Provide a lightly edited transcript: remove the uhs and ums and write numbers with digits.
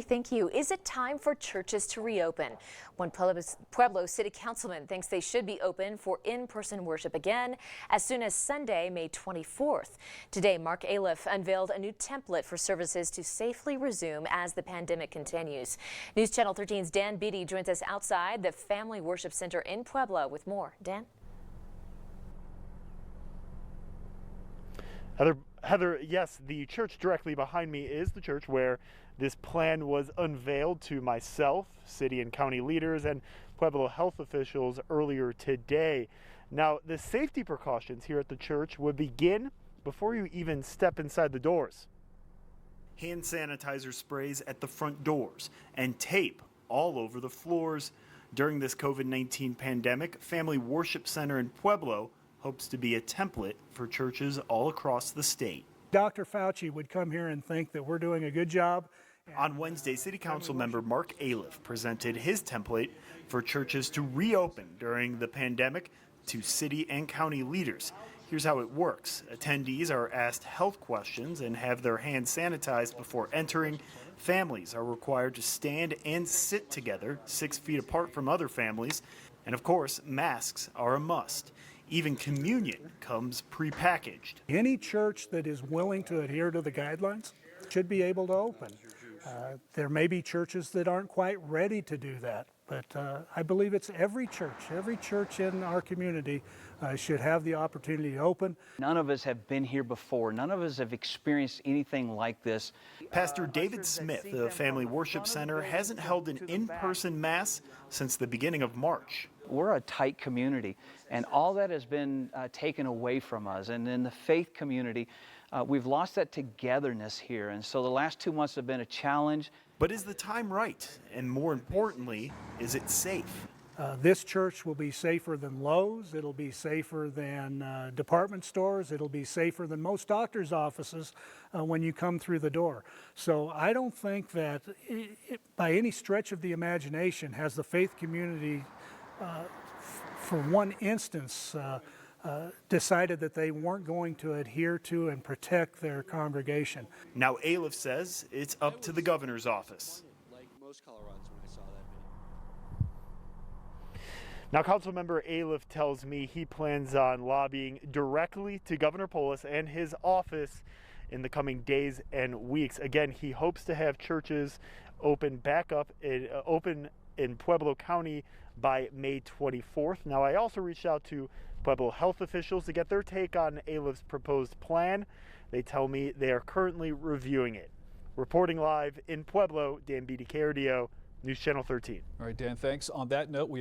Thank you. Is it time for churches to reopen? One Pueblo City Councilman thinks they should be open for in-person worship again as soon as Sunday, May 24th. Today, Mark Aliff unveiled a new template for services to safely resume as the pandemic continues. News Channel 13's Dan Beatty joins us outside the Family Worship Center in Pueblo with more. Dan? Heather, yes, the church directly behind me is the church where this plan was unveiled to myself, city and county leaders, and Pueblo health officials earlier today. Now, the safety precautions here at the church would begin before you even step inside the doors. Hand sanitizer sprays at the front doors and tape all over the floors. During this COVID-19 pandemic, Family Worship Center in Pueblo hopes to be a template for churches all across the state. Dr. Fauci would come here and think that we're doing a good job. On Wednesday, City Council member Mark Aliff presented his template for churches to reopen during the pandemic to city and county leaders. Here's how it works. Attendees are asked health questions and have their hands sanitized before entering. Families are required to stand and sit together 6 feet apart from other families. And of course, masks are a must. Even communion comes prepackaged. Any church that is willing to adhere to the guidelines should be able to open. There may be churches that aren't quite ready to do that, but I believe it's every church in our community should have the opportunity to open. None of us have been here before. None of us have experienced anything like this. Pastor David Smith, the Family Worship Center, hasn't held an in-person mass since the beginning of March. We're a tight community, and all that has been taken away from us. And in the faith community, we've lost that togetherness here. And so the last 2 months have been a challenge. But is the time right? And more importantly, is it safe? This church will be safer than Lowe's. It'll be safer than department stores. It'll be safer than most doctor's offices when you come through the door. So I don't think that by any stretch of the imagination has the faith community for one instance decided that they weren't going to adhere to and protect their congregation. Now Aliff says it's up to the governor's office. Like most Coloradans when I saw that video. Now, Councilmember Aliff tells me he plans on lobbying directly to Governor Polis and his office in the coming days and weeks. Again, he hopes to have churches open back up in Pueblo County by May 24th. Now, I also reached out to Pueblo health officials to get their take on Aliff's proposed plan. They tell me they are currently reviewing it. Reporting live in Pueblo, Dan Beatty, KRDO, News Channel 13. All right, Dan, thanks. On that note, we